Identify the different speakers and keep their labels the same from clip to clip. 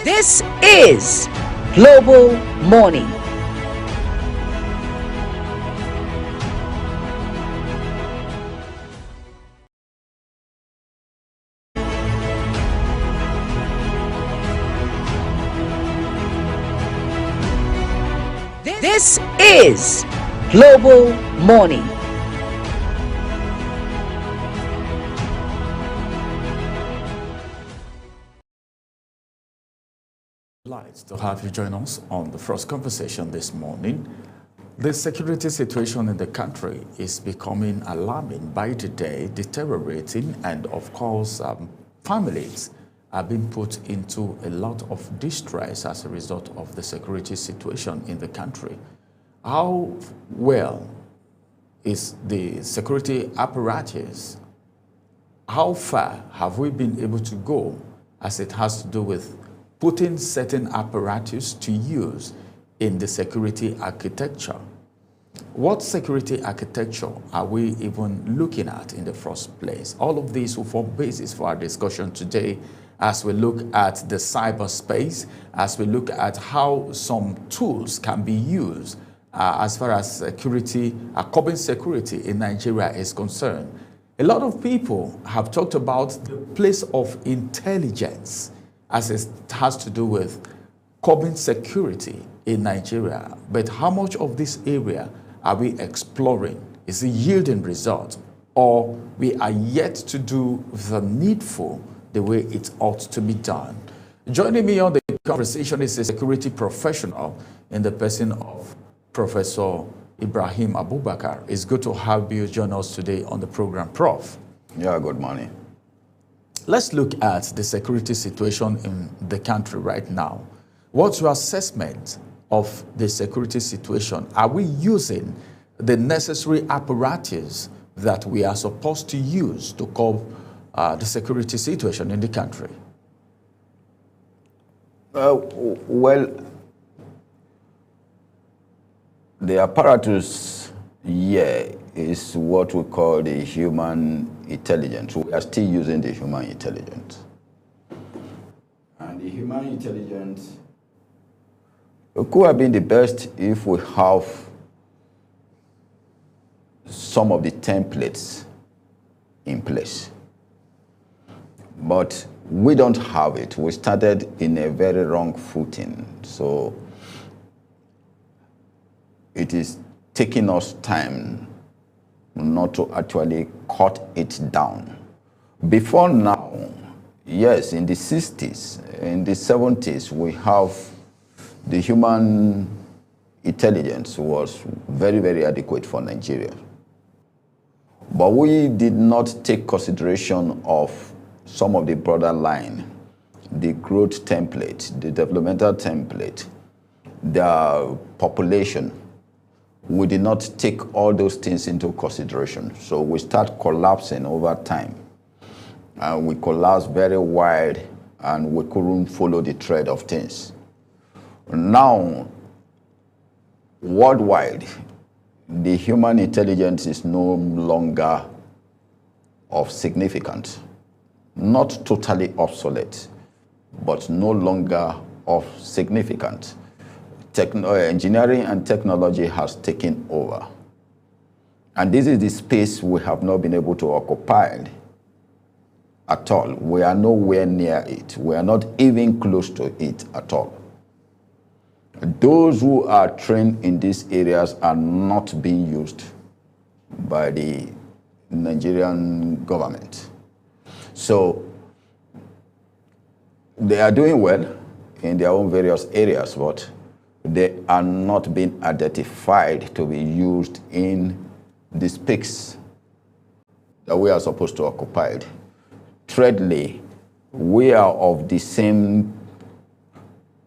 Speaker 1: This is Global Morning. This is Global Morning.
Speaker 2: Delighted to have you join us on the first conversation this morning. The security situation in the country is becoming alarming by the day, deteriorating, and of course, families are being put into a lot of distress as a result of the security situation in the country. How well is the security apparatus? How far have we been able to go as it has to do with putting certain apparatus to use in the security architecture? What security architecture are we even looking at in the first place? All of these will form basis for our discussion today as we look at the cyberspace, as we look at how some tools can be used as far as security, curbing security in Nigeria is concerned. A lot of people have talked about the place of intelligence as it has to do with curbing security in Nigeria. But how much of this area are we exploring? Is it yielding results? Or we are yet to do the needful the way it ought to be done? Joining me on the conversation is a security professional in the person of Professor Ibrahim Abubakar. It's good to have you join us today on the program, Prof.
Speaker 3: Yeah, good morning.
Speaker 2: Let's look at the security situation in the country right now. What's your assessment of the security situation? Are we using the necessary apparatus that we are supposed to use to curb the security situation in the country?
Speaker 3: Well, the apparatus here is what we call the human intelligence. We are still using the human intelligence. And the human intelligence could have been the best if we have some of the templates in place. But we don't have it. We started in a very wrong footing. So it is taking us time not to actually cut it down. Before now, yes, in the 60s, in the 70s, we have the human intelligence was very, very adequate for Nigeria. But we did not take consideration of some of the broader line, the growth template, the developmental template, the population. We did not take all those things into consideration. So we start collapsing over time. And we collapsed very wide and we couldn't follow the trend of things. Now, worldwide, the human intelligence is no longer of significance. Not totally obsolete, but no longer of significance. Engineering and technology has taken over. And this is the space we have not been able to occupy at all. We are nowhere near it. We are not even close to it at all. Those who are trained in these areas are not being used by the Nigerian government. So they are doing well in their own various areas, but they are not being identified to be used in the space that we are supposed to occupy. Thirdly, we are of the same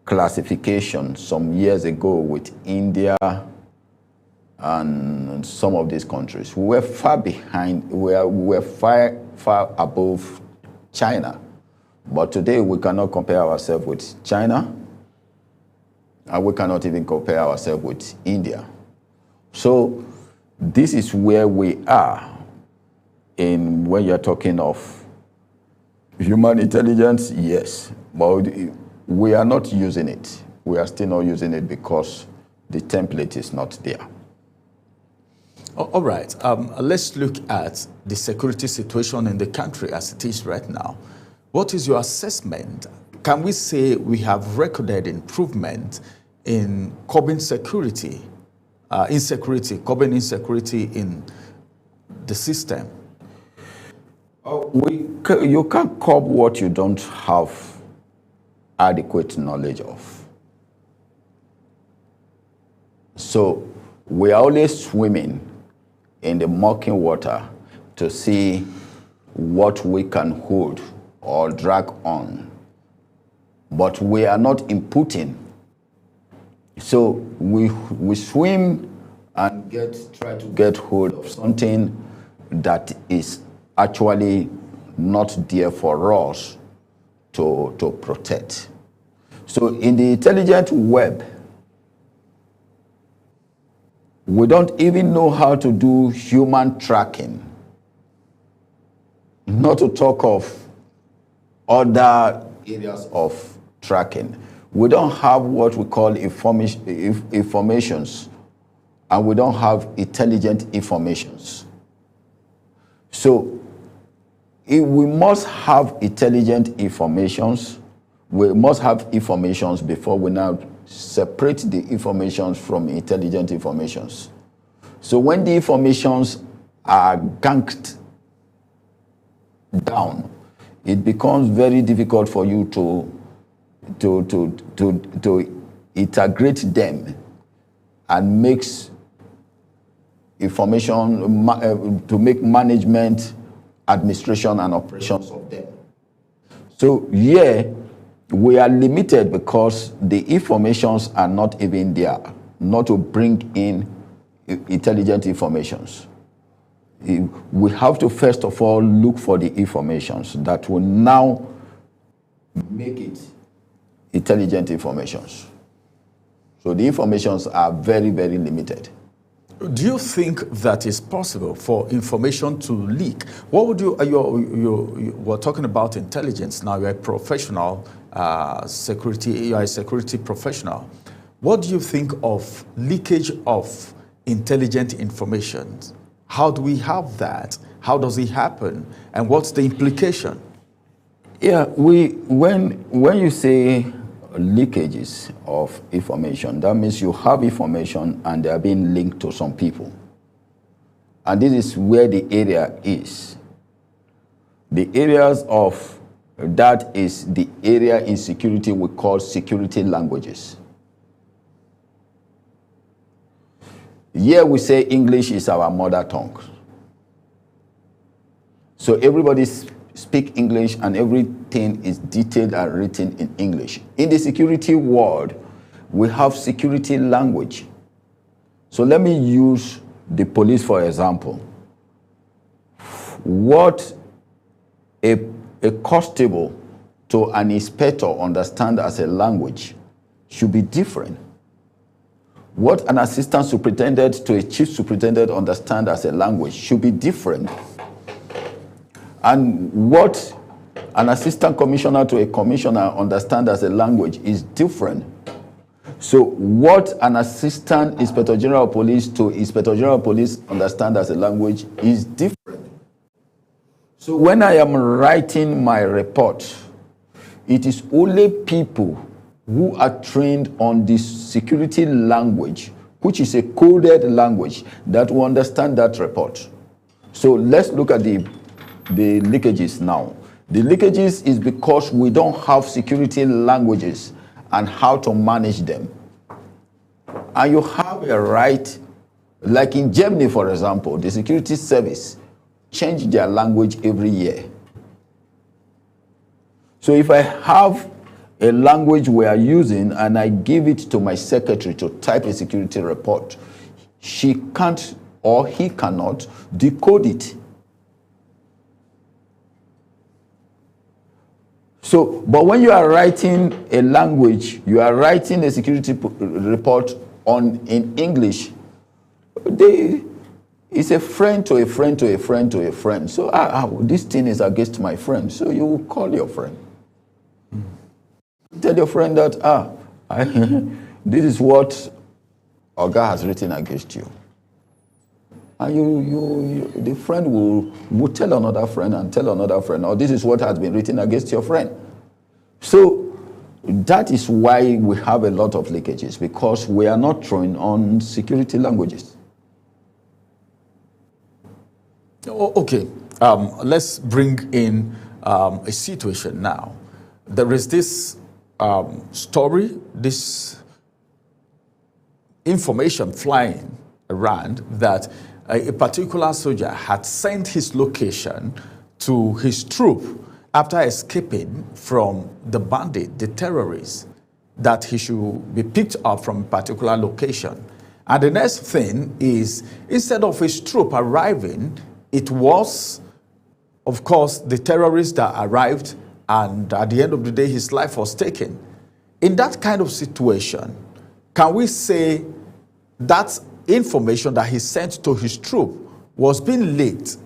Speaker 3: classification some years ago with India and some of these countries. We were far behind, we were far above China. But today we cannot compare ourselves with China, and we cannot even compare ourselves with India. So this is where we are when you're talking of human intelligence, yes. But we are not using it. We are still not using it because the template is not there.
Speaker 2: All right. Let's look at the security situation in the country as it is right now. What is your assessment? Can we say we have recorded improvement in curbing insecurity in the system?
Speaker 3: You can't curb what you don't have adequate knowledge of. So we are always swimming in the murky water to see what we can hold or drag on, but we are not inputting. So we swim and try to get hold of something that is actually not there for us to protect. So in the intelligent web, we don't even know how to do human tracking, not to talk of other areas of tracking. We don't have what we call informations, and we don't have intelligent informations. So if we must have intelligent informations, we must have informations before we now separate the informations from intelligent informations. So when the informations are ganked down, it becomes very difficult for you to integrate them and makes information to make management, administration, and operations of them. So yeah, we are limited because the informations are not even there, not to bring in intelligent informations. We have to first of all look for the informations that will now make it intelligent informations. So the informations are very, very limited.
Speaker 2: Do you think that it's possible for information to leak? What would we're talking about intelligence now. You're a professional you're a security professional. What do you think of leakage of intelligent information? How do we have that? How does it happen? And what's the implication?
Speaker 3: Yeah, when you say leakages of information, that means you have information and they are being linked to some people. And this is where the area is. The areas of that is the area in security we call security languages. Here we say English is our mother tongue. So everybody speak English and everything is detailed and written in English. In the security world, we have security language. So let me use the police for example. What a constable to an inspector understand as a language should be different. What an assistant superintendent to a chief superintendent understand as a language should be different. And what an assistant commissioner to a commissioner understand as a language is different. So what an assistant inspector general of police to inspector general of police understand as a language is different. So when I am writing my report, it is only people who are trained on this security language, which is a coded language, that will understand that report. So let's look at the leakages now. The leakages is because we don't have security languages and how to manage them. And you have a right, like in Germany, for example, the security service change their language every year. So if I have a language we are using and I give it to my secretary to type a security report, she can't or he cannot decode it. So, but when you are writing a language, you are writing a security report in English, it's a friend to a friend to a friend to a friend. So this thing is against my friend. So you will call your friend. Tell your friend that, this is what Oga has written against you. And the friend will tell another friend and tell another friend, oh, this is what has been written against your friend. So that is why we have a lot of leakages, because we are not throwing on security languages.
Speaker 2: Okay, let's bring in a situation now. There is this story, this information flying around that a particular soldier had sent his location to his troop after escaping from the bandit, the terrorists, that he should be picked up from a particular location. And the next thing is, instead of his troop arriving, it was, of course, the terrorists that arrived, and at the end of the day, his life was taken. In that kind of situation, can we say that information that he sent to his troop was being leaked,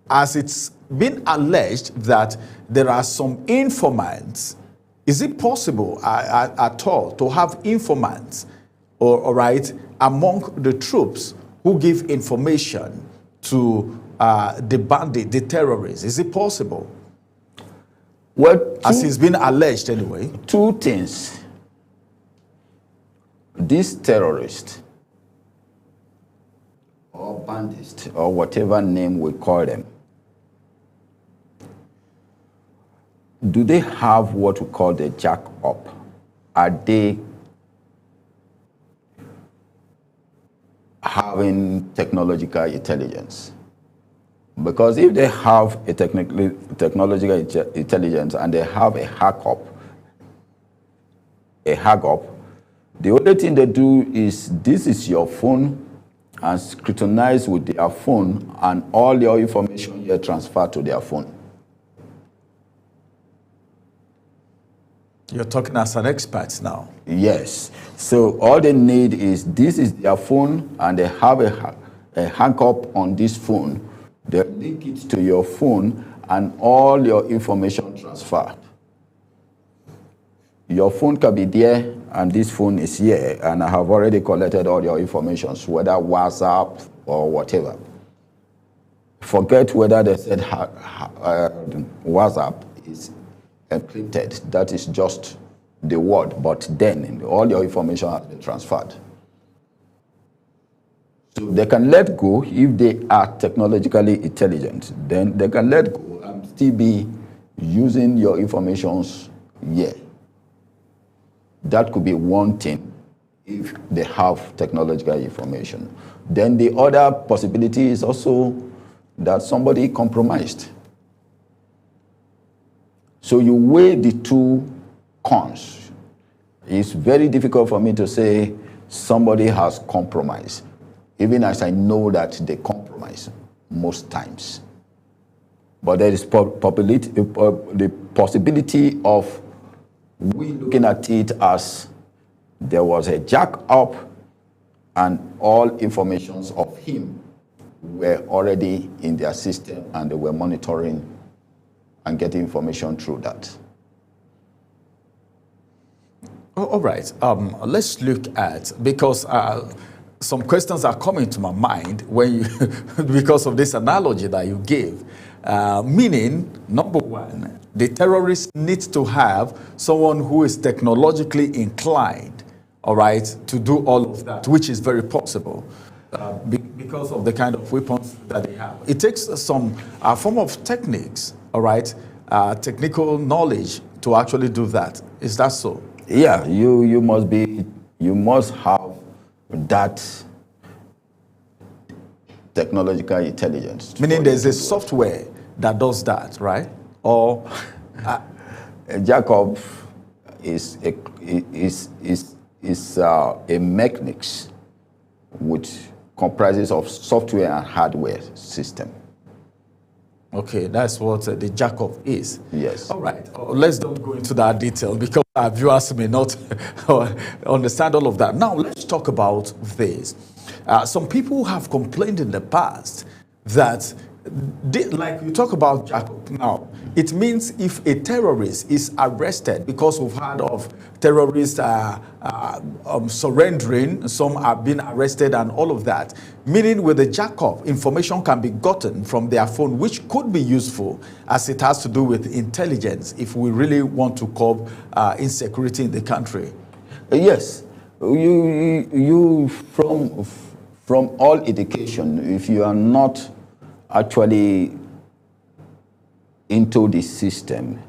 Speaker 2: as it's been alleged that there are some informants? Is it possible at all to have informants, all right, among the troops who give information to the bandit, the terrorists? Is it possible?
Speaker 3: Well,
Speaker 2: as it's been alleged anyway.
Speaker 3: Two things. These terrorists, or bandits, or whatever name we call them, do they have what we call the jack-up? Are they having technological intelligence? Because if they have a technological intelligence and they have a hack-up, the only thing they do is, this is your phone, and scrutinize with their phone, and all your information here transferred to their phone.
Speaker 2: You're talking as an expert now.
Speaker 3: Yes. So all they need is, this is their phone, and they have a hang-up on this phone. They link it to your phone, and all your information transferred. Your phone can be there, and this phone is here, and I have already collected all your information, whether WhatsApp or whatever. Forget whether they said WhatsApp is encrypted. That is just the word, but then all your information has been transferred. So they can let go if they are technologically intelligent. Then they can let go and still be using your information here. That could be one thing if they have technological information. Then the other possibility is also that somebody compromised. So you weigh the two cons. It's very difficult for me to say somebody has compromised, even as I know that they compromise most times. But there is the possibility of we looking at it as there was a jack-up, and all informations of him were already in their system, and they were monitoring and getting information through that.
Speaker 2: All right. Let's look at, because some questions are coming to my mind when you, because of this analogy that you gave. Meaning, number one, the terrorists need to have someone who is technologically inclined, all right, to do all of that, which is very possible because of the kind of weapons that they have. It takes some form of techniques, all right, technical knowledge to actually do that. Is that so?
Speaker 3: Yeah, you must have that technological intelligence.
Speaker 2: Meaning there's a software that does that, right? Or
Speaker 3: Jacob is a mechanics which comprises of software and hardware system.
Speaker 2: Okay, that's what the Jacob is.
Speaker 3: Yes.
Speaker 2: All right. Let's don't go into that detail because our viewers may not understand all of that. Now, let's talk about this. Some people have complained in the past that, like you talk about Jacob now, it means if a terrorist is arrested, because we've heard of terrorists surrendering, some are being arrested and all of that, meaning with the jack-up, information can be gotten from their phone, which could be useful as it has to do with intelligence if we really want to curb insecurity in the country.
Speaker 3: Yes, you from all education, if you are not actually into the system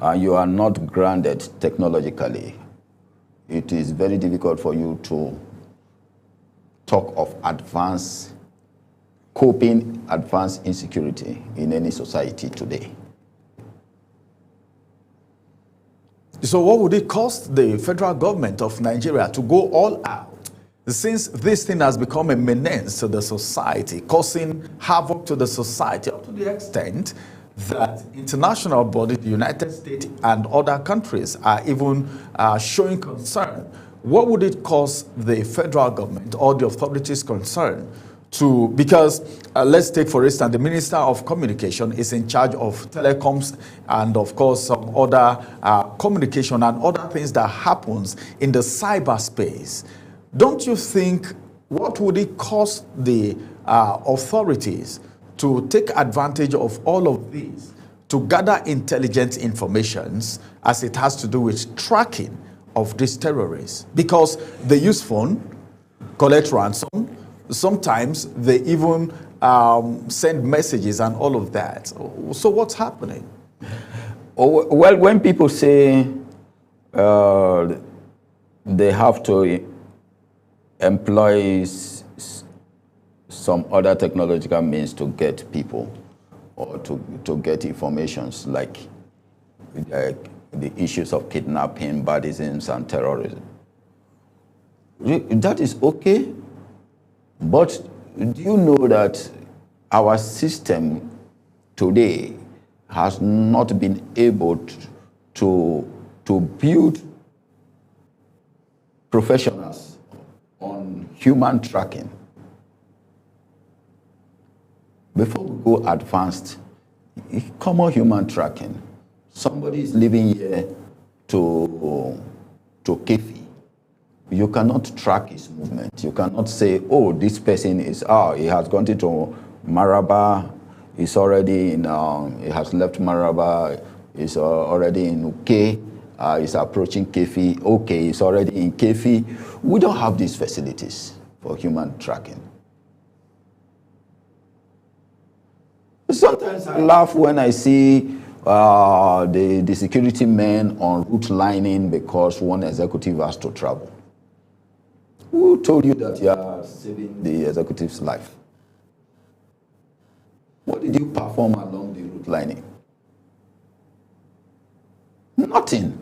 Speaker 3: and you are not grounded technologically, it is very difficult for you to talk of advanced insecurity in any society today.
Speaker 2: So what would it cost the federal government of Nigeria to go all out, since this thing has become a menace to the society, causing havoc to the society, up to the extent that international bodies, the United States and other countries are even showing concern? What would it cost the federal government or the authorities concerned to, because let's take for instance, the Minister of Communication is in charge of telecoms and of course some other communication and other things that happens in the cyberspace. Don't you think, what would it cost the authorities to take advantage of all of these, to gather intelligence informations as it has to do with tracking of these terrorists? Because they use phone, collect ransom, sometimes they even send messages and all of that. So what's happening?
Speaker 3: Oh, well, when people say they have to employ some other technological means to get people or to get informations like the issues of kidnapping, banditry, and terrorism, that is okay. But do you know that our system today has not been able to build professionals on human tracking? Before we go advanced, common human tracking. Somebody is living here to Kefi. You cannot track his movement. You cannot say, oh, this person is, he has gone into Maraba, he's already in, he has left Maraba, he's already in Uke, he's approaching Kefi, okay, he's already in Kefi. We don't have these facilities for human tracking. Sometimes I laugh when I see the security men on route lining because one executive has to travel. Who told you that you are saving the executive's life? What did you perform along the route lining? Nothing.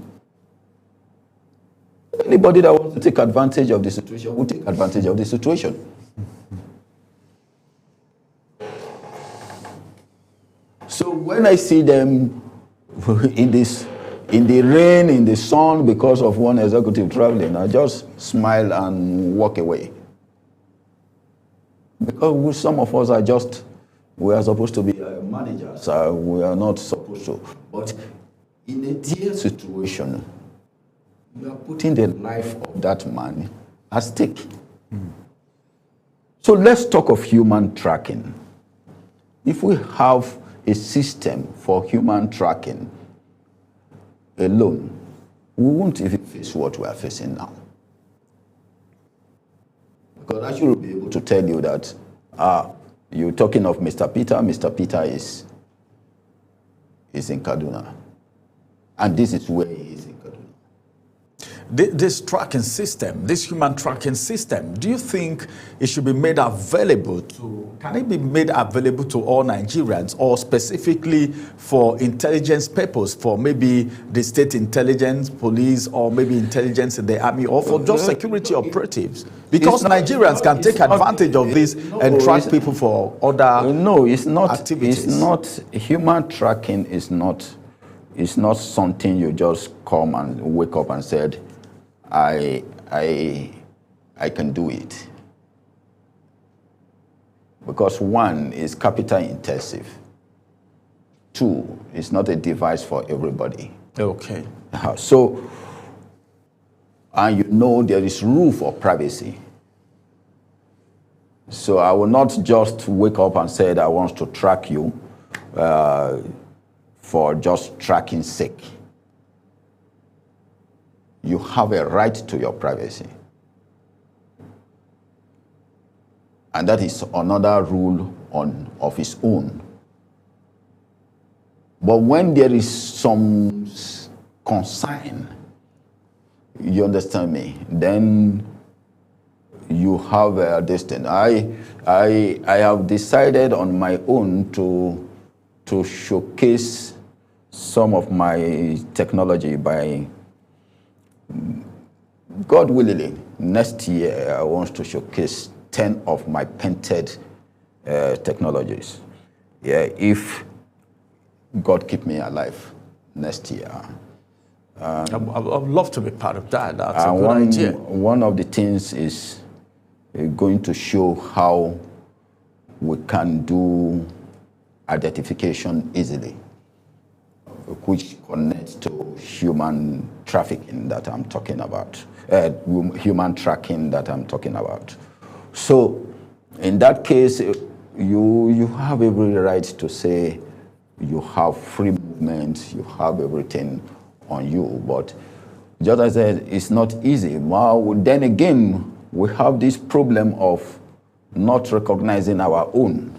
Speaker 3: Anybody that wants to take advantage of the situation will take advantage of the situation. So when I see them in the rain, in the sun, because of one executive traveling, I just smile and walk away. Because some of us are we are supposed to be managers. We are not supposed to. But in a dear situation, you are putting the life of that man at stake. So let's talk of human tracking. If we have a system for human tracking alone, we won't even face what we are facing now. Because I should be able to tell you that you're talking of Mr. Peter. Mr. Peter is in Kaduna. And this is where he is in Kaduna.
Speaker 2: This tracking system, this human tracking system, do you think it should be made available can it be made available to all Nigerians, or specifically for intelligence purpose, for maybe the state intelligence, police, or maybe intelligence in the army, or for just security operatives? Because Nigerians can take advantage of this and track people for other
Speaker 3: No, it's not.
Speaker 2: activities.
Speaker 3: It's not. Human tracking is not something you just come and wake up and said, I can do it. Because one is capital intensive. tool. It's not a device for everybody.
Speaker 2: Okay.
Speaker 3: So, and you know there is room for privacy. So I will not just wake up and say that I want to track you for just tracking sake. You have a right to your privacy. And that is another rule of its own. But when there is some concern, you understand me, then you have this thing. I have decided on my own to showcase some of my technology by, God willing, next year I want to showcase 10 of my patented technologies. Yeah, if God keep me alive next year.
Speaker 2: I'd love to be part of that. That's a good idea.
Speaker 3: One of the things is going to show how we can do identification easily, which connects to human trafficking that I'm talking about, human tracking that I'm talking about. So in that case, you have every right to say you have free movement, you have everything on you, but just as I said, it's not easy. Well, then again, we have this problem of not recognizing our own.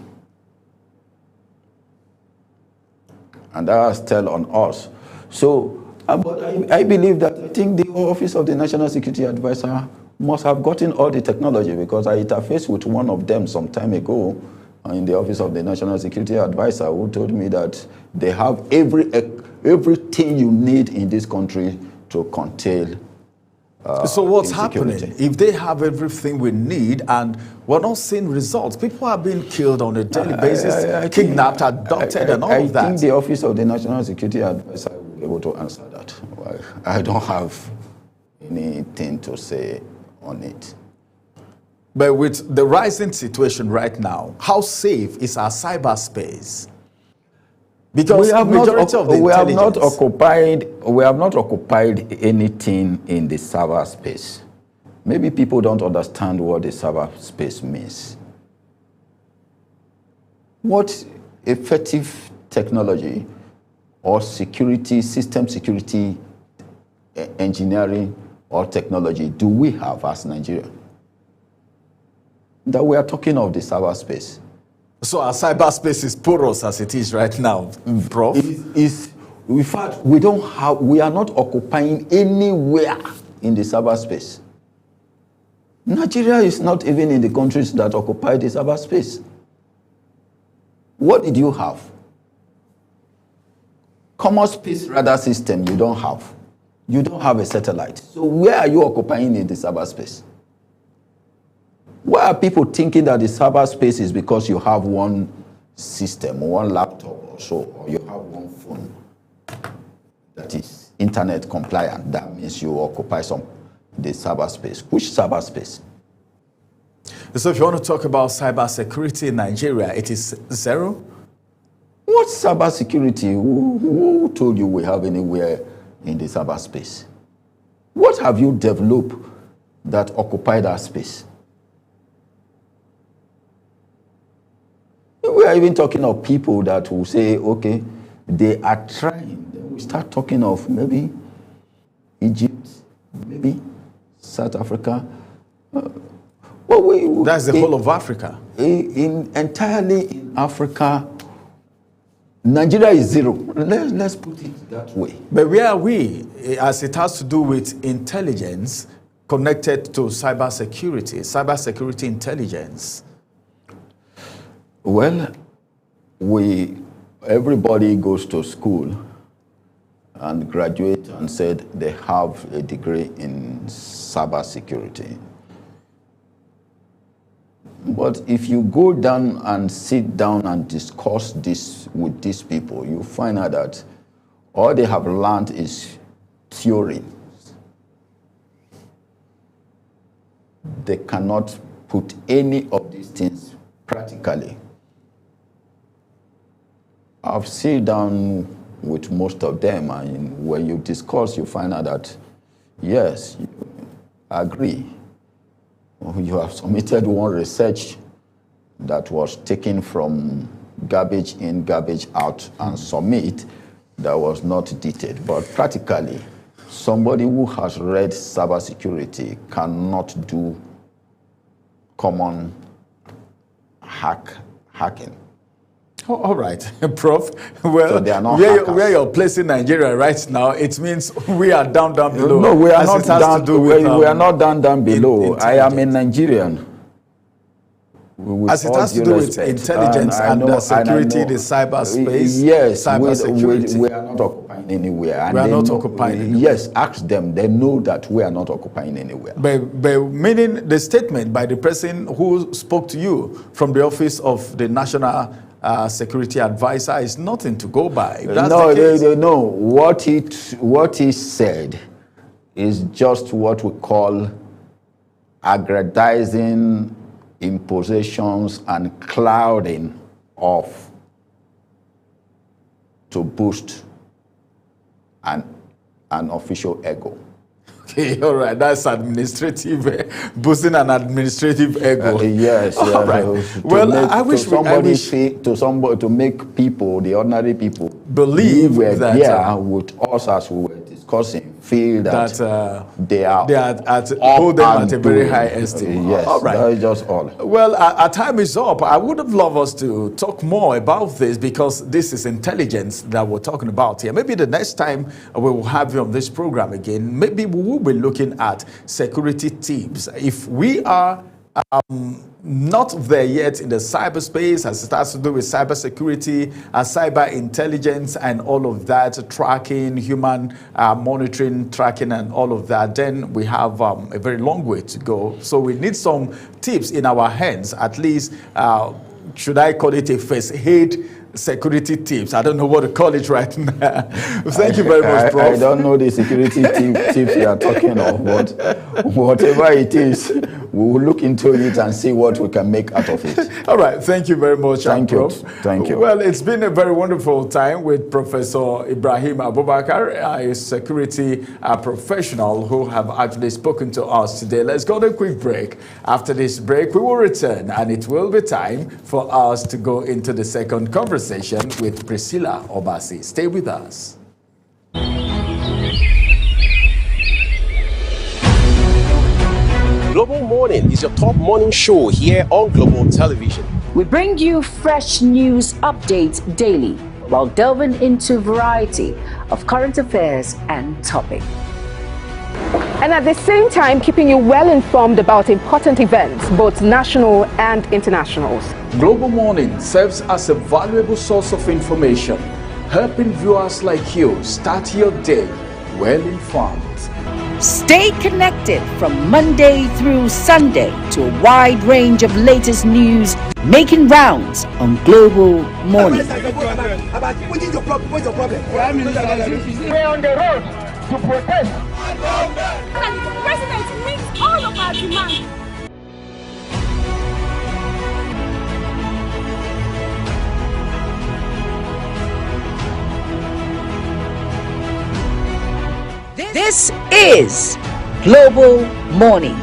Speaker 3: And that's still on us. So, but I believe that I think the Office of the National Security Advisor must have gotten all the technology, because I interfaced with one of them some time ago in the Office of the National Security Advisor, who told me that they have everything you need in this country to contain
Speaker 2: so what's happening? If they have everything we need and we're not seeing results, people are being killed on a daily basis, kidnapped, abducted, and all of that.
Speaker 3: I think the Office of the National Security Advisor will be able to answer that. I don't have anything to say on it.
Speaker 2: But with the rising situation right now, how safe is our cyberspace? Because we have
Speaker 3: not occupied anything in the cyberspace. Maybe people don't understand what the cyberspace means. What effective technology or security, system security, engineering or technology do we have as Nigeria? That we are talking of the cyberspace.
Speaker 2: So our cyberspace is porous as it is right now, Prof?
Speaker 3: In fact, we are not occupying anywhere in the cyberspace. Nigeria is not even in the countries that occupy the cyberspace. What did you have? Common space radar system you don't have. You don't have a satellite. So where are you occupying in the cyberspace? Why are people thinking that the cyberspace is because you have one system, one laptop or so, or you have one phone that is internet compliant? That means you occupy the cyberspace. Which cyberspace?
Speaker 2: So if you want to talk about cybersecurity in Nigeria, it is zero?
Speaker 3: What cybersecurity? Who told you we have anywhere in the cyberspace? What have you developed that occupy that space? We are even talking of people that will say, okay, they are trying. Then we start talking of maybe Egypt, maybe South Africa.
Speaker 2: That's the whole of Africa.
Speaker 3: Entirely in Africa, Nigeria is zero. Let's put it that way.
Speaker 2: But where are we, as it has to do with intelligence connected to cybersecurity intelligence?
Speaker 3: Well, everybody goes to school and graduate and said they have a degree in cybersecurity. But if you go down and sit down and discuss this with these people, you find out that all they have learned is theory. They cannot put any of these things practically. I've sat down with most of them, and when you discuss, you find out that, yes, you agree. You have submitted one research that was taken from garbage in, garbage out, and submit that was not detailed. But practically, somebody who has read cybersecurity cannot do common hacking.
Speaker 2: Oh, all right, Prof. Well,
Speaker 3: So they are not
Speaker 2: where you're placing Nigeria right now, it means we are down below.
Speaker 3: No, we are
Speaker 2: as
Speaker 3: not
Speaker 2: it has
Speaker 3: down.
Speaker 2: to do with,
Speaker 3: We are not down below. I am a
Speaker 2: intelligence.
Speaker 3: Nigerian. With
Speaker 2: As it
Speaker 3: all
Speaker 2: has to
Speaker 3: due
Speaker 2: do with
Speaker 3: respect.
Speaker 2: intelligence
Speaker 3: I
Speaker 2: and
Speaker 3: know-
Speaker 2: security,
Speaker 3: I know-
Speaker 2: the cyberspace,
Speaker 3: Yes,
Speaker 2: cybersecurity.
Speaker 3: we are not occupying anywhere. And
Speaker 2: We are
Speaker 3: they
Speaker 2: not
Speaker 3: know-
Speaker 2: occupying anywhere.
Speaker 3: Yes, ask them. They know that we are not occupying anywhere.
Speaker 2: But meaning the statement by the person who spoke to you from the office of the National Security Advisor is nothing to go by. If that's
Speaker 3: No,
Speaker 2: the case,
Speaker 3: no. What he said is just what we call aggrandizing impositions and clouding of to boost an official ego.
Speaker 2: Okay, all right. That's administrative, boosting an administrative ego.
Speaker 3: Yes.
Speaker 2: All right. Well, I wish
Speaker 3: to make people, the ordinary people,
Speaker 2: Believe
Speaker 3: who were
Speaker 2: that,
Speaker 3: there with us as we were discussing, feel that, they are
Speaker 2: hold them
Speaker 3: up
Speaker 2: at a
Speaker 3: and
Speaker 2: very
Speaker 3: doing.
Speaker 2: high esteem.
Speaker 3: Yes,
Speaker 2: all right.
Speaker 3: that is just all.
Speaker 2: Well, our time is up. I would have loved us to talk more about this because this is intelligence that we're talking about here. Maybe the next time we will have you on this program again, maybe we will be looking at security tips. If we are not there yet in the cyberspace, as it has to do with cybersecurity, cyber intelligence, and all of that, tracking, human monitoring, tracking, and all of that, then we have a very long way to go. So we need some tips in our hands, at least, should I call it a first aid security tips? I don't know what to call it right now. Thank you very much, Prof.
Speaker 3: I don't know the security tips you are talking of, but whatever it is, we will look into it and see what we can make out of it.
Speaker 2: All right. Thank you very much,
Speaker 3: Thank you.
Speaker 2: Prof.
Speaker 3: Thank you.
Speaker 2: Well, it's been a very wonderful time with Professor Ibrahim Abubakar, a security professional who have actually spoken to us today. Let's go to a quick break. After this break, we will return, and it will be time for us to go into the second conversation with Priscilla Obasi. Stay with us.
Speaker 4: Global Morning is your top morning show here on Global Television.
Speaker 1: We bring you fresh news updates daily while delving into a variety of current affairs and topics.
Speaker 5: And at the same time, keeping you well informed about important events, both national and internationals.
Speaker 2: Global Morning serves as a valuable source of information, helping viewers like you start your day well informed.
Speaker 1: Stay connected from Monday through Sunday to a wide range of latest news making rounds on Global Morning.
Speaker 6: What is your problem? What's your problem? We're on the road to protest.
Speaker 7: And the president meets all of our demands.
Speaker 1: This is Global Morning.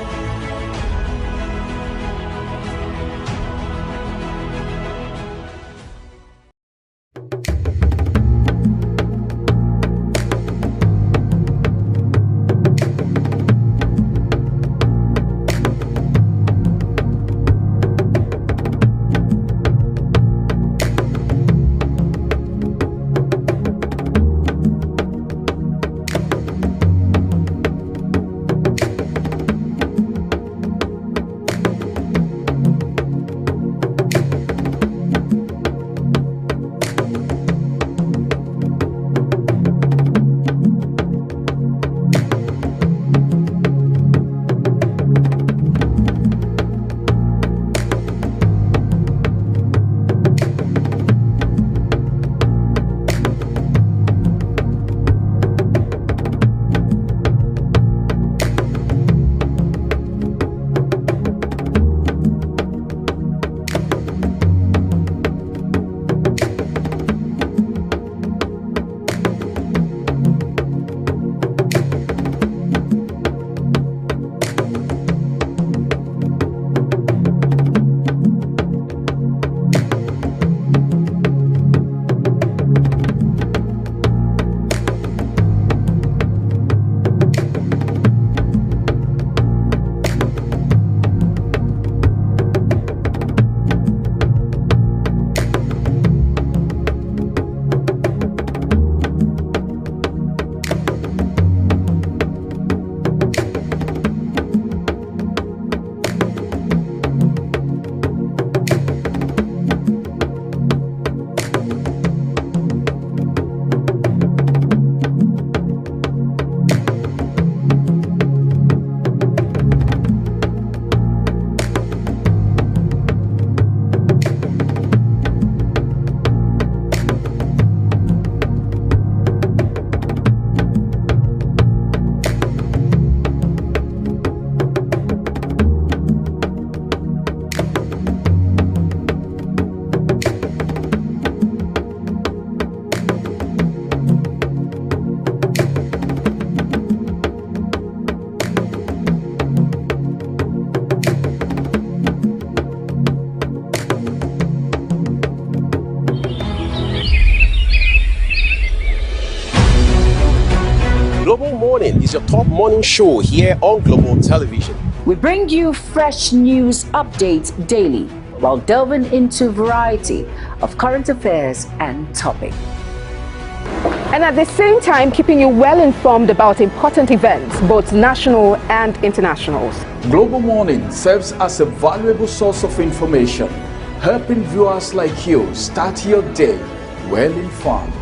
Speaker 4: Global Morning is your top morning show here on Global Television.
Speaker 1: We bring you fresh news updates daily while delving into a variety of current affairs and topics.
Speaker 5: And at the same time, keeping you well informed about important events, both national and internationals.
Speaker 2: Global Morning serves as a valuable source of information, helping viewers like you start your day well informed.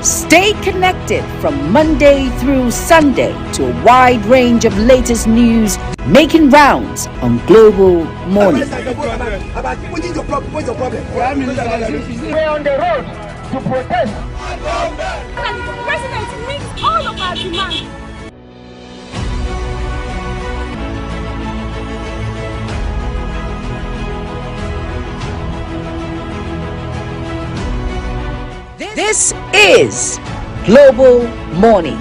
Speaker 1: Stay connected from Monday through Sunday to a wide range of latest news making rounds on Global Morning.
Speaker 6: What is your problem? What's your problem? We're on the road to protest.
Speaker 7: And the president meets all of our demands.
Speaker 1: This is Global Morning.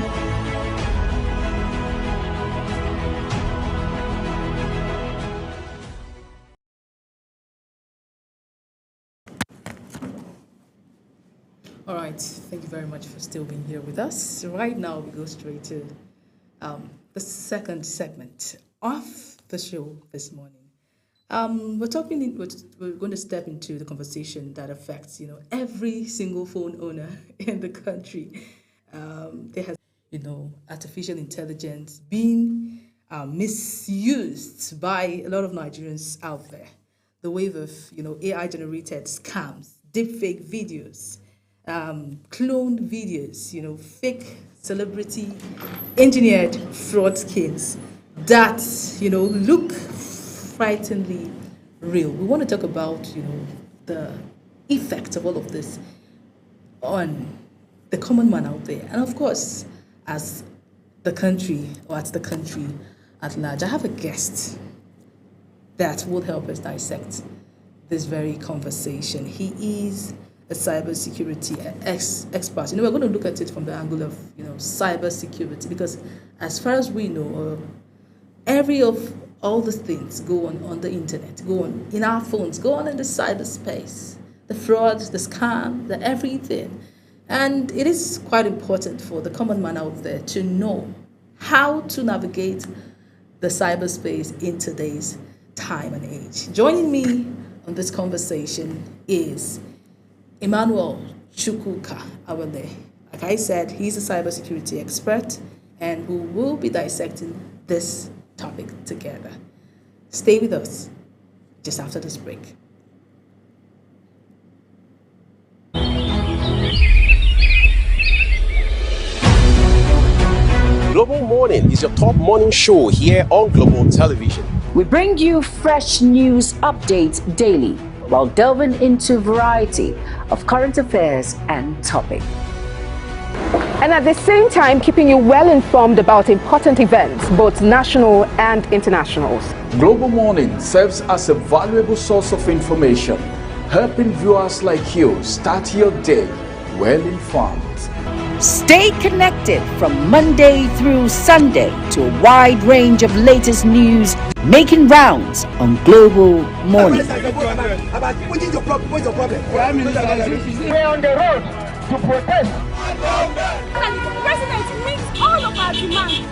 Speaker 8: All right, thank you very much for still being here with us. So right now, we go straight to the second segment of the show this morning. We're going to step into the conversation that affects, every single phone owner in the country. There has, artificial intelligence being misused by a lot of Nigerians out there. The wave of, AI-generated scams, deepfake videos, cloned videos, fake celebrity engineered fraud skins that, look frighteningly real. We want to talk about, the effect of all of this on the common man out there. And of course, as the country, or at the country at large, I have a guest that will help us dissect this very conversation. He is a cybersecurity expert. We're going to look at it from the angle of, cybersecurity, because as far as we know, all these things go on the internet, go on in our phones, go on in the cyberspace, the fraud, the scam, the everything. And it is quite important for the common man out there to know how to navigate the cyberspace in today's time and age. Joining me on this conversation is Emmanuel Chukwuka Awele. Like I said, he's a cybersecurity expert, and we will be dissecting this topic together. Stay with us just after this break.
Speaker 4: Global Morning is your top morning show here on Global Television.
Speaker 1: We bring you fresh news updates daily while delving into a variety of current affairs and topics.
Speaker 5: And at the same time, keeping you well informed about important events, both national and internationals.
Speaker 2: Global Morning serves as a valuable source of information, helping viewers like you start your day well informed.
Speaker 1: Stay connected from Monday through Sunday to a wide range of latest news making rounds on Global Morning.
Speaker 6: What is your problem? What's your problem? We're on the road to protest.
Speaker 7: And the president meets all of our demands.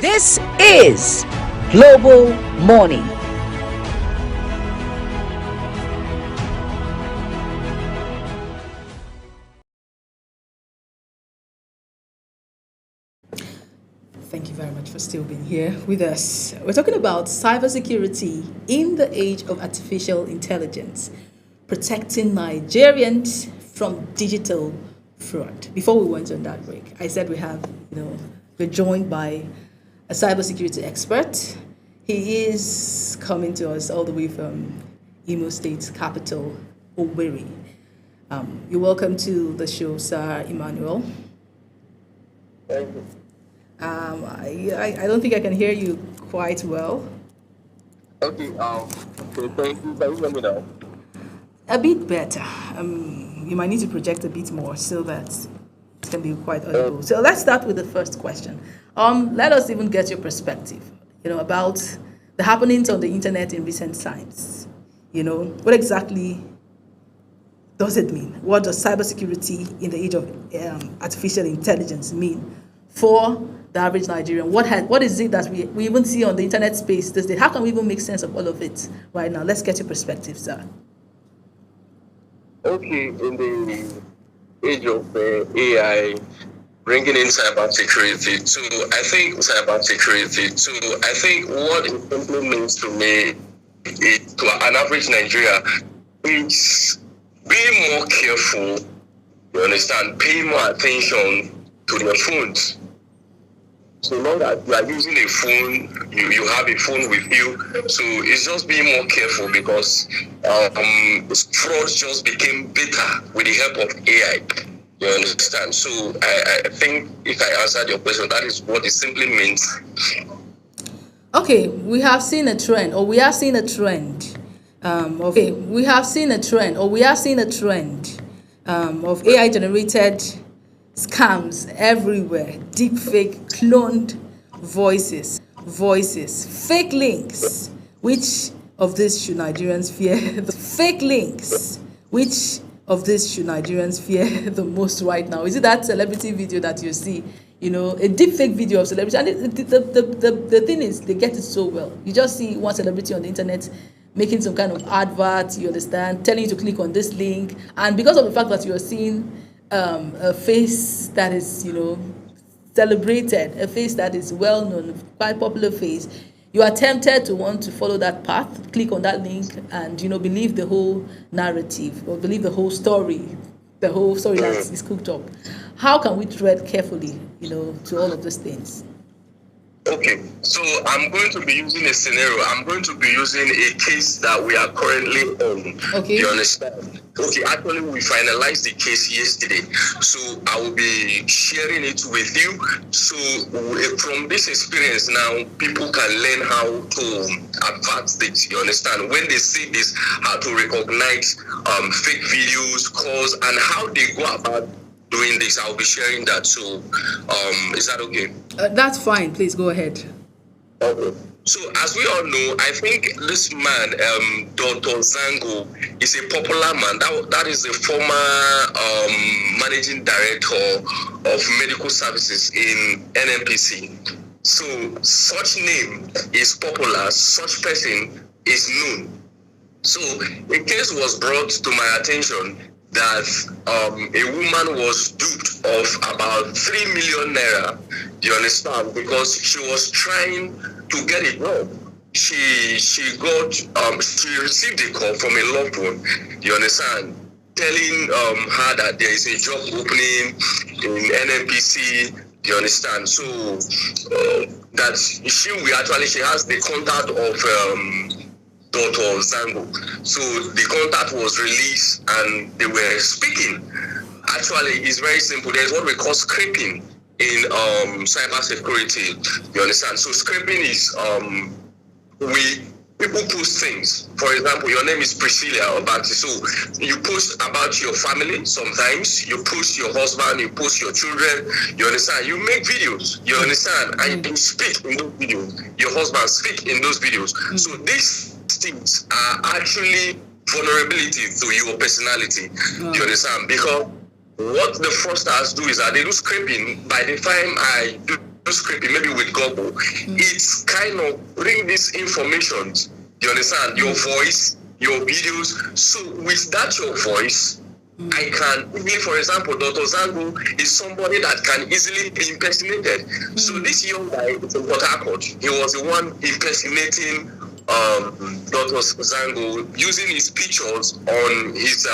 Speaker 1: This is Global Morning.
Speaker 8: Thank you very much for still being here with us. We're talking about cybersecurity in the age of artificial intelligence, protecting Nigerians from digital fraud. Before we went on that break, I said we're joined by a cybersecurity expert. He is coming to us all the way from Imo State capital, Owerri. You're welcome to the show, Sir Emmanuel.
Speaker 9: Thank you.
Speaker 8: I don't think I can hear you quite well.
Speaker 9: Okay, thank you. Can you hear me now?
Speaker 8: A bit better. You might need to project a bit more so that it can be quite audible. So let's start with the first question. Let us even get your perspective, about the happenings on the internet in recent times. You know, what exactly does it mean? What does cybersecurity in the age of artificial intelligence mean for the average Nigerian? What is it that we even see on the internet space these days? How can we even make sense of all of it right now? Let's get your perspective, sir.
Speaker 9: Okay, in the age of AI, bringing in cybersecurity too, I think what it simply means to me, to an average Nigeria, is being more careful, you understand, paying more attention to their phones. So long as you are using a phone, you have a phone with you. So it's just being more careful because fraud just became better with the help of AI. You understand? So I think if I answered your question, that is what it simply means.
Speaker 8: Okay, we have seen a trend, or we are seeing a trend. Of AI-generated scams everywhere, deepfake, cloned voices, fake links. Which of these should Nigerians fear? The fake links. Which of these should Nigerians fear the most right now? Is it that celebrity video that you see? You know, a deepfake video of celebrity, and the thing is, they get it so well. You just see one celebrity on the internet making some kind of advert, you understand, telling you to click on this link, and because of the fact that you're seeing a face that is, you know, celebrated, a face that is well known, quite popular face, you are tempted to want to follow that path, click on that link, and, you know, believe the whole narrative, or believe the whole story that is cooked up. How can we tread carefully, you know, to all of these things?
Speaker 9: Okay, so I'm going to be using a scenario. I'm going to be using a case that we are currently on.
Speaker 8: Okay.
Speaker 9: You understand? Okay, actually we finalized the case yesterday. So I will be sharing it with you. So from this experience now, people can learn how to advance this. You understand? When they see this, how to recognize fake videos, calls, and how they go about doing this. I'll be sharing that. So is that okay?
Speaker 8: That's fine. Please go ahead.
Speaker 9: Okay. So as we all know, I think this man, Dr. Zango, is a popular man. That is the former managing director of medical services in NNPC. So such name is popular. Such person is known. So a case was brought to my attention that a woman was duped of about 3 million naira, you understand, because she was trying to get a job. She received a call from a loved one, you understand, telling her that there is a job opening in NNPC, you understand. So that she has the contact of Dr. Zango. So the contact was released and they were speaking. Actually, it's very simple. There's what we call scraping in cyber security. You understand? So scraping is people post things. For example, your name is Priscilla or Bati. So you post about your family sometimes, you post your husband, you post your children, you understand? You make videos, you understand? And you speak in those videos. Your husband speak in those videos. So these things are actually vulnerability to your personality. You understand? Because what the fraudsters do is that they do scraping. By the time I do scraping, maybe with Google, it's kind of bring this information. You understand? Your voice, your videos. So with that, your voice, I can easily, for example, Dr. Zango is somebody that can easily be impersonated. So this young guy in Port Harcourt, he was the one impersonating Dr. Zango, using his pictures on his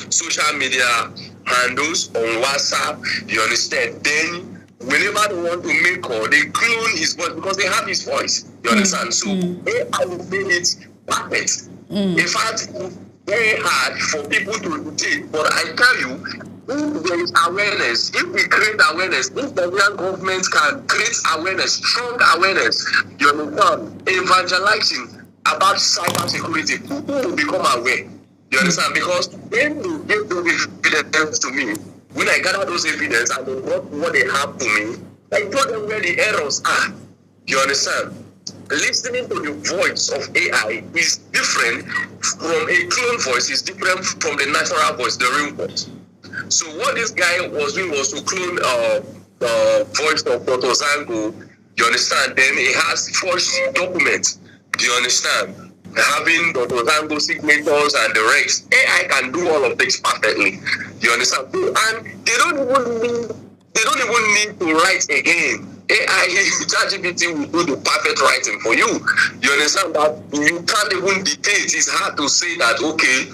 Speaker 9: social media handles on WhatsApp, you understand? Then whenever they want to make call, they clone his voice because they have his voice, you understand? So I will make it perfect. In fact, it's very hard for people to take, but I tell you, if there is awareness, if we create awareness, if the Nigerian government can create awareness, strong awareness, you understand, evangelizing about cyber security, people will become aware. You understand? Because when you give those evidence to me, when I gather those evidence and what they have to me, I told them where the errors are. You understand? listening to the voice of AI is different from a clone voice, is different from the natural voice, the real voice. So what this guy was doing was to clone the voice of Dr. Zango, you understand? Then he has forged documents, do you understand? Having Dr. Zango signatures and the rest. AI can do all of this perfectly, you understand? And they don't even need to write again. AI, ChatGPT will do the perfect writing for you. You understand that you can't even dictate. It's hard to say that, okay,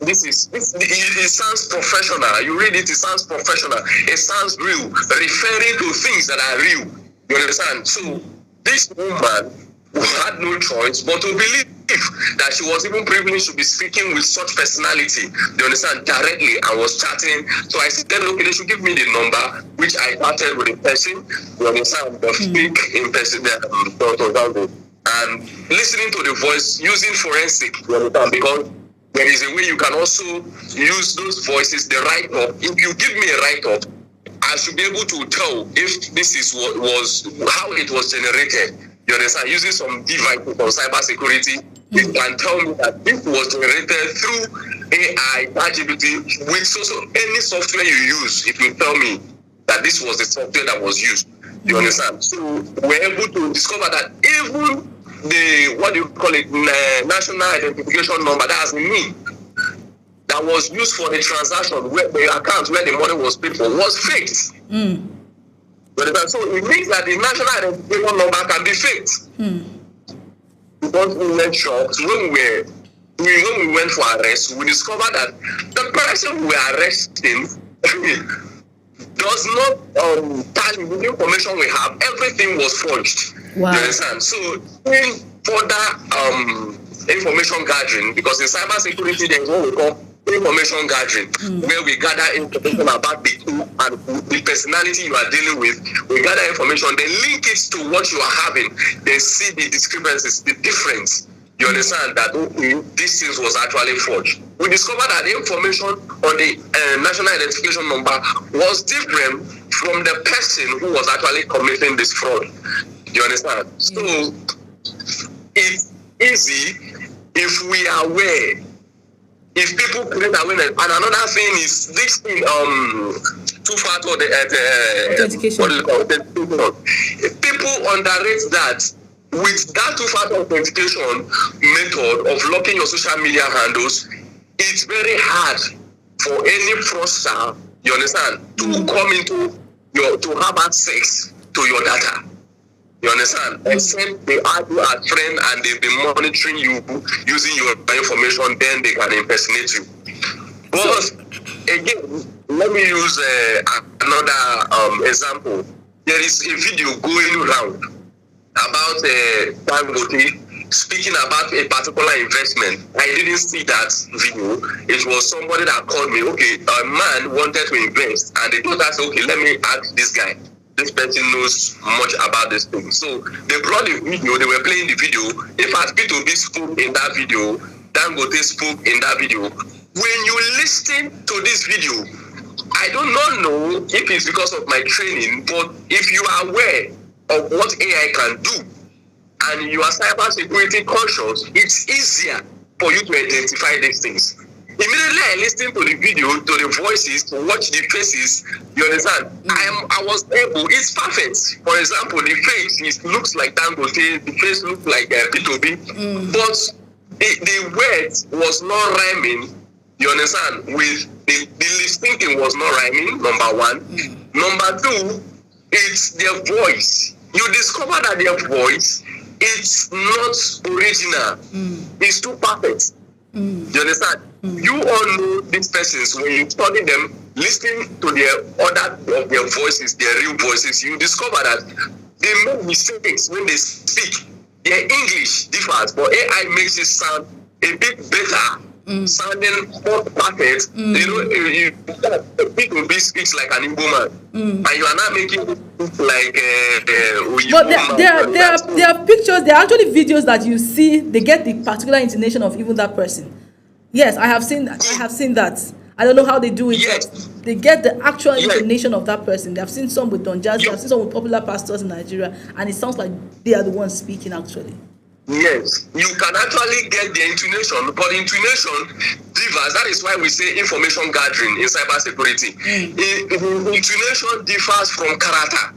Speaker 9: it sounds professional. You read it, it sounds professional. It sounds real, referring to things that are real. You understand? So this woman had no choice but to believe that she was even privileged to be speaking with such personality, you understand, directly, and was chatting. So I said, okay, they should give me the number, which I chatted with the person, you understand, the speak in person, Dr. Zango, and listening to the voice, using forensic, you understand, because there is a way you can also use those voices, the write-up. If you give me a write-up, I should be able to tell if this is what was, how it was generated. You understand? Using some devices on cybersecurity, it can tell me that this was generated through AI, ChatGPT, with any software you use. It will tell me that this was the software that was used. You understand? So we're able to discover that even the, what do you call it, national identification number, that's me, that was used for the transaction, where the account where the money was paid for, was faked. So it means that the national identification number can be faked. Because we went shocked when we went for arrest, we discovered that the person we were arresting does not tally with the information we have. Everything was forged. Wow. You understand? So in further information gathering, because in cybersecurity there is what we call information gathering, where we gather information about the tool and the personality you are dealing with. We gather information, then link it to what you are having, then see the discrepancies, the difference. You understand that, okay, this thing was actually forged. We discovered that the information on the national identification number was different from the person who was actually committing this fraud. You understand? So it's easy if we are aware. If people create awareness, and another thing is this thing, two-factor authentication. If people underrate that, with that two-factor authentication method of locking your social media handles, it's very hard for any fraudster, you understand, to come into to have access to your data. You understand? Except they are your friend and they've been monitoring you using your information, then they can impersonate you. But again, let me use another example. There is a video going around about Dangote speaking about a particular investment. I didn't see that video. It was somebody that called me. Okay, a man wanted to invest, and they told us, okay, let me ask this guy. This person knows much about this thing. So they brought the video, they were playing the video. In fact, P2B spoke in that video, Dangote spoke in that video. When you listen to this video, I do not know if it's because of my training, but if you are aware of what AI can do, and you are cybersecurity conscious, it's easier for you to identify these things. Immediately I listened to the video, to the voices, to watch the faces, you understand? I was able, it's perfect. For example, the face looks like Dangote, the face looks like P2B, but the words was not rhyming, you understand? With the lip syncing was not rhyming, number one. Number two, it's their voice. You discover that their voice, it's not original. It's too perfect. You understand? You all know these persons. When you study them, listen to their other of their voices, their real voices, you discover that they make mistakes when they speak. Their English differs, but AI makes it sound a bit better, sounding more perfect. You know, people speaks like an Igbo man, and you are not making it look like
Speaker 8: but there are pictures, there are actually videos that you see, they get the particular intonation of even that person. Yes, I have seen that. I don't know how they do it.
Speaker 9: Yes.
Speaker 8: But they get the actual
Speaker 9: Yes.
Speaker 8: intonation of that person. They have seen some with Don Jazzy, I've seen some with popular pastors in Nigeria, and it sounds like they are the ones speaking actually.
Speaker 9: Yes, you can actually get the intonation, but intonation differs. That is why we say information gathering in cybersecurity. Intonation differs from character.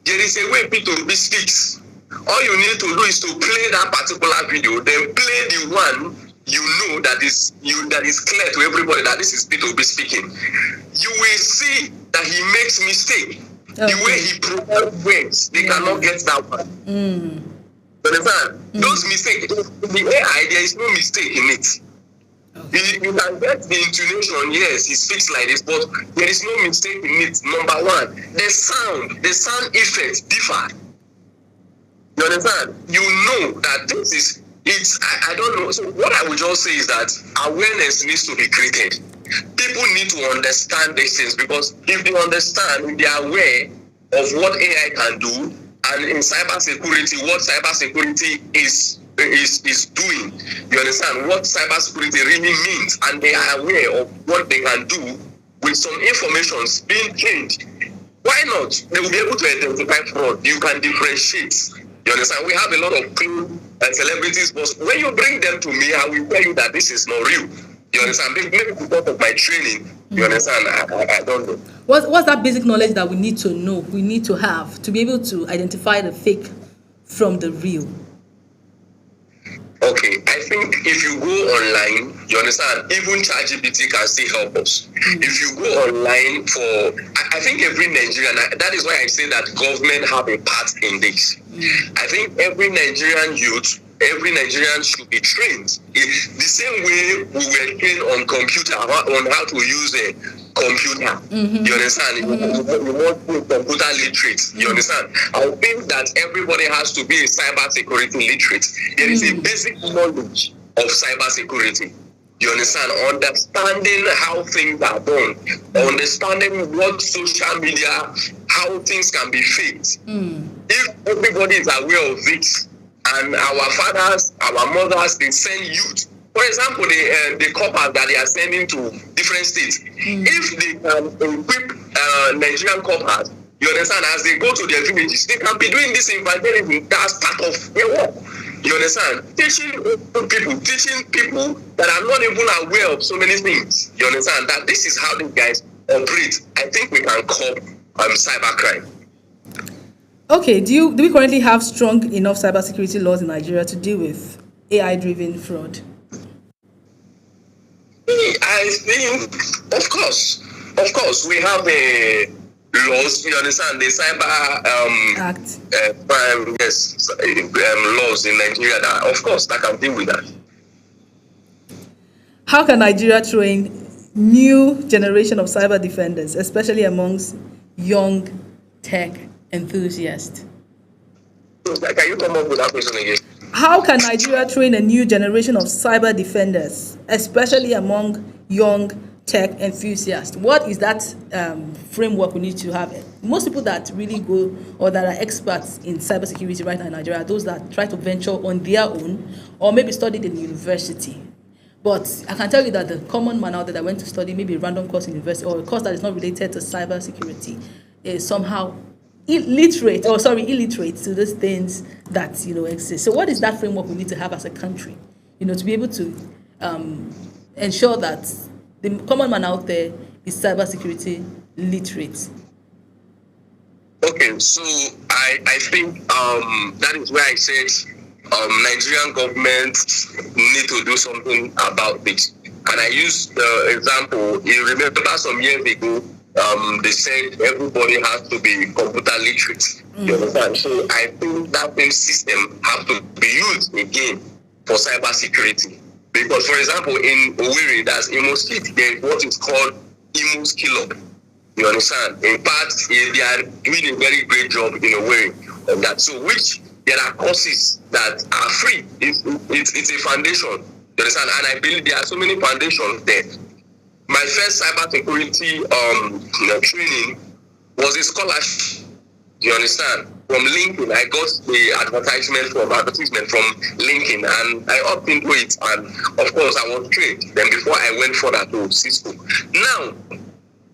Speaker 9: There is a way P2B speaks. All you need to do is to play that particular video, then play the one you know that is clear to everybody that this is P2B speaking. You will see that he makes mistake. Okay. The way he provides words, they cannot get that one. You understand? Those mistakes, the AI, there is no mistake in it. Okay. You can get the intonation, yes, he speaks like this, but there is no mistake in it. Number one, the sound effects differ. You understand? You know that this is, I don't know. So what I would just say is that awareness needs to be created. People need to understand these things, because if they understand, if they are aware of what AI can do, and in cybersecurity, what cybersecurity is doing, you understand what cybersecurity really means, and they are aware of what they can do with some information being changed. Why not? They will be able to identify fraud. You can differentiate. You understand? We have a lot of clean celebrities, but when you bring them to me, I will tell you that this is not real. You understand? Maybe because of my training. You understand? I don't know.
Speaker 8: What's that basic knowledge that we need to know, we need to have to be able to identify the fake from the real?
Speaker 9: Okay, I think if you go online, you understand, even ChatGPT can still help us. If you go online I think every Nigerian, that is why I say that government have a part in this. I think every Nigerian youth, every Nigerian should be trained the same way we were trained on computer, on how to use a computer. You understand? You want to be computer literate. You understand? I think that everybody has to be a cybersecurity literate. There is a basic knowledge of cybersecurity. You understand? Understanding how things are done, understanding what social media, how things can be faked. If everybody is aware of this, and our fathers, our mothers, they send youth. For example, the coppers that they are sending to different states. If they can equip Nigerian coppers, you understand, as they go to their villages, they can be doing this evangelism. That's part of their work. You understand? Teaching people that are not even aware of so many things. You understand? That this is how these guys operate. I think we can curb cybercrime.
Speaker 8: Okay, do we currently have strong enough cybersecurity laws in Nigeria to deal with AI-driven fraud?
Speaker 9: I think, of course, we have laws. You understand the Cyber
Speaker 8: Act,
Speaker 9: laws in Nigeria that, of course, that can deal with that.
Speaker 8: How can Nigeria train new generation of cyber defenders, especially amongst young tech enthusiasts?
Speaker 9: Can you come up with that question again?
Speaker 8: How can Nigeria train a new generation of cyber defenders, especially among young tech enthusiasts? What is that framework we need to have? Most people that really go or that are experts in cybersecurity right now in Nigeria are those that try to venture on their own or maybe studied in university. But I can tell you that the common man out there that went to study maybe a random course in university or a course that is not related to cybersecurity is somehow illiterate to those things that exist. So what is that framework we need to have as a country, to be able to ensure that the common man out there is cybersecurity literate?
Speaker 9: Okay, so I think that is where I said Nigerian government need to do something about this. Can I use the example? You remember some years ago, they said everybody has to be computer literate. You understand? So I think that same system has to be used again for cybersecurity. Because, for example, in Owerri, that's Imo State, there's what is called Imo Skill Up. You understand? In fact, they are doing a very great job in Owerri of that. So, which there are courses that are free. It's a foundation. You understand? And I believe there are so many foundations there. My first cybersecurity training was a scholarship. Do you understand? From LinkedIn, I got the advertisement from LinkedIn, and I opted into it. And of course, I was trained. Then before I went further to Cisco. Now,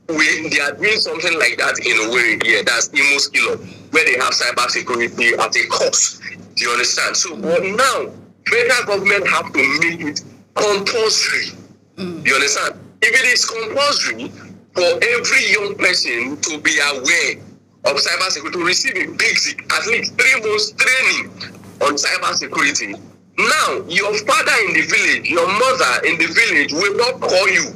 Speaker 9: they are doing something like that in a way here. That's Imo Skill Up, where they have cyber security at a cost. Do you understand? So, but now, federal government have to make it compulsory. Do you understand? If it is compulsory for every young person to be aware of cybersecurity, to receive a basic, at least 3 months training on cybersecurity. Now, your father in the village, your mother in the village will not call you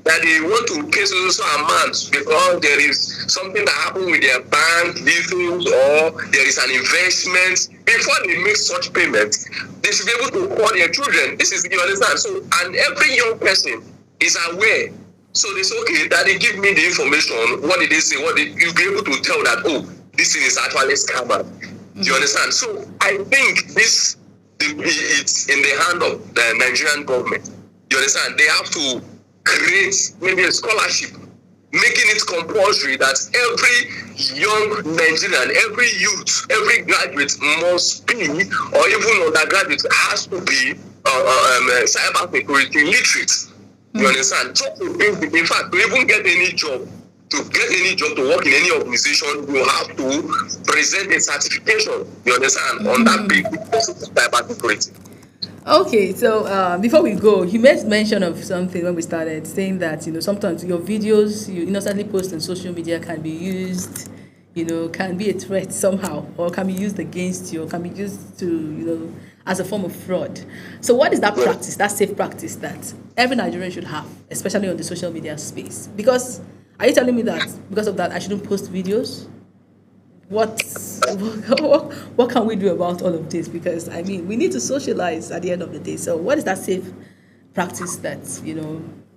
Speaker 9: that they want to pay so amounts because there is something that happened with their bank details or there is an investment. Before they make such payments, they should be able to call their children. This is, you understand? So, and every young person is aware. So they say, okay, that they give me the information. What did they say? You'll be able to tell that, oh, this thing is actually scammer. Do you understand? So I think it's in the hand of the Nigerian government. You understand? They have to create maybe a scholarship, making it compulsory that every young Nigerian, every youth, every graduate must be, or even undergraduate has to be cyber security literate. You understand? In fact, to even get any job, to work in any organization, you have to present a certification. You understand? On that big cyber security.
Speaker 8: Okay, so before we go, you made mention of something when we started, saying that sometimes your videos you innocently post on social media can be used, can be a threat somehow, or can be used against you, or can be used to as a form of fraud. So what is that practice, that safe practice that every Nigerian should have, especially on the social media space? Because are you telling me that because of that I shouldn't post videos? What can we do about all of this? Because we need to socialize at the end of the day. So what is that safe practice that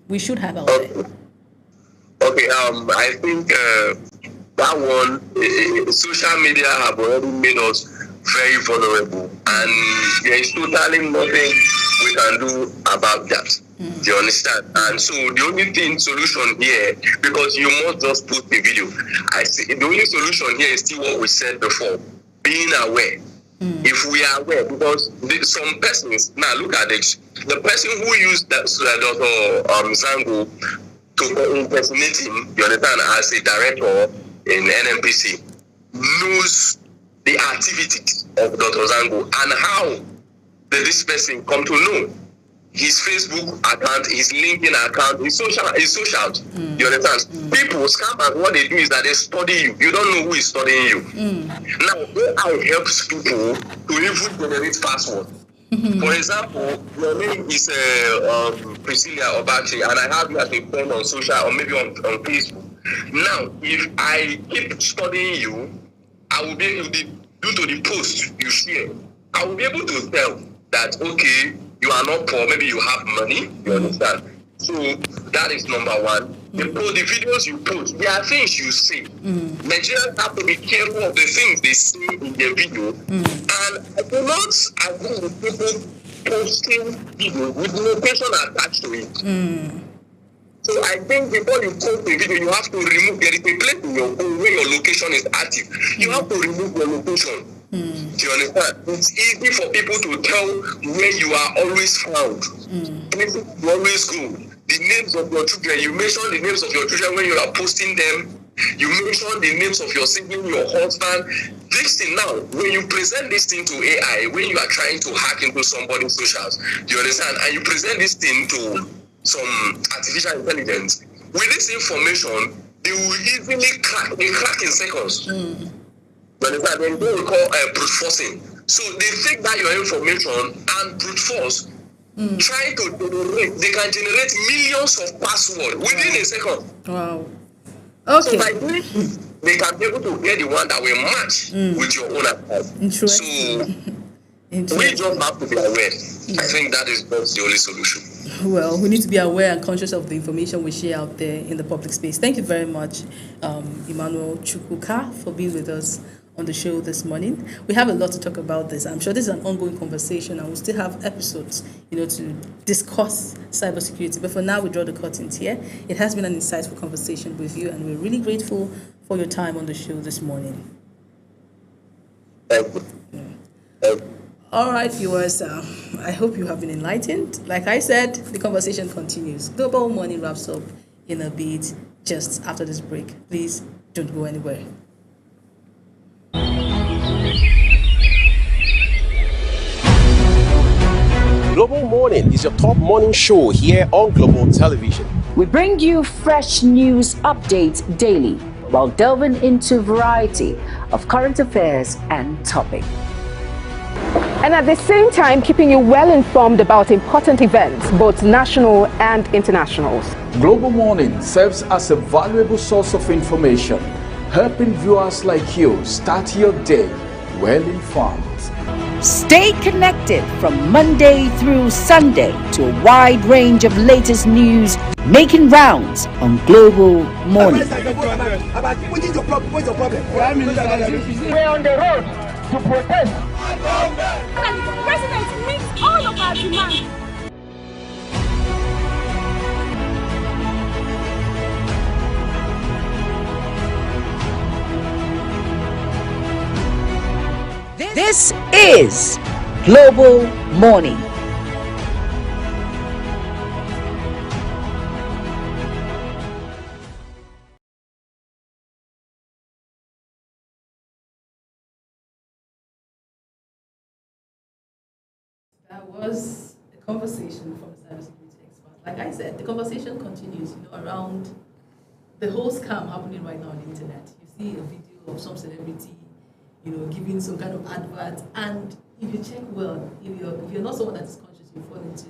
Speaker 8: we should have out there?
Speaker 9: Okay, I think that one, social media have already made us very vulnerable, and there is totally nothing we can do about that. Do you understand? And so the only solution here, because you must just put the video, I see the only solution here is still what we said before, being aware. If we are aware, because some persons, now look at it, the person who used that Dr. Zango to impersonate him, you understand, as a director in NNPC, knows the activities of Dr. Zango and how did this person come to know his Facebook account, his LinkedIn account, his socials. You understand? People, scammers, what they do is that they study you. You don't know who is studying you. Now, AI helps people to even generate passwords. For example, your name is Priscilla Obachi, and I have you as a friend on social or maybe on Facebook. Now, if I keep studying you, I will be able to, due to the post you share, I will be able to tell that, okay, you are not poor, maybe you have money, you understand? So that is number one. The videos you post, there are things you say. Nigerians have to be careful of the things they say in their video. And I do not agree with people posting videos with location attached to it. So I think before you post a video, you have to remove, there is a place in your phone where your location is active. You have to remove your location. Do you understand? It's easy for people to tell where you are always found. Places you always go. The names of your children. You mention the names of your children when you are posting them. You mention the names of your sibling, your husband. This thing now, when you present this thing to AI, when you are trying to hack into somebody's socials, do you understand? And you present this thing to some artificial intelligence. With this information, they will easily crack. They crack in seconds. But they will call brute forcing. So they take that your information and brute force, try to generate. They can generate millions of passwords within a second.
Speaker 8: Wow. Okay.
Speaker 9: So by doing this, they can be able to get the one that will match with your own account. So we just have to be aware. I think that is the only solution.
Speaker 8: Well, we need to be aware and conscious of the information we share out there in the public space. Thank you very much, Emmanuel Chukwuka, for being with us on the show this morning. We have a lot to talk about this. I'm sure this is an ongoing conversation and we'll still have episodes, to discuss cybersecurity. But for now, we draw the curtains here. It has been an insightful conversation with you and we're really grateful for your time on the show this morning. All right, viewers, I hope you have been enlightened. Like I said, the conversation continues. Global Morning wraps up in a bit just after this break. Please don't go anywhere.
Speaker 4: Global Morning is your top morning show here on Global Television.
Speaker 1: We bring you fresh news updates daily while delving into a variety of current affairs and topics.
Speaker 5: And at the same time, keeping you well informed about important events, both national and international.
Speaker 2: Global Morning serves as a valuable source of information, helping viewers like you start your day well informed.
Speaker 1: Stay connected from Monday through Sunday to a wide range of latest news making rounds on Global Morning.
Speaker 6: What is your problem? What's your problem? We're on the road to protest.
Speaker 7: And the president meets all of our demands.
Speaker 1: This is Global Morning.
Speaker 8: That was a conversation from a cybersecurity expert. Like I said, the conversation continues, around the whole scam happening right now on the internet. You see a video of some celebrity, giving some kind of advert, and if you check well, if you're not someone that is conscious, you fall into,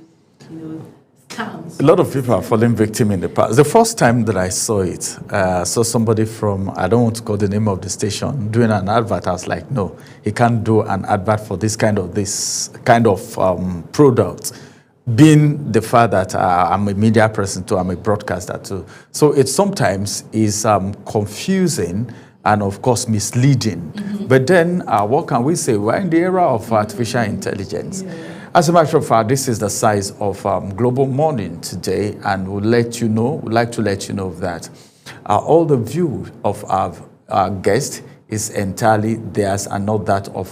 Speaker 8: scams.
Speaker 2: A lot of people are falling victim in the past. The first time that I saw it, saw somebody from, I don't want to call the name of the station, doing an advert. I was like, no, he can't do an advert for this kind of product. Being the fact that I'm a media person too, I'm a broadcaster too. So it sometimes is confusing and of course misleading. Mm-hmm. But then what can we say? We're in the era of artificial intelligence. Yeah. As a matter of fact, this is the size of Global Morning today, and we'd like to let you know that all the view of our guest is entirely theirs and not that of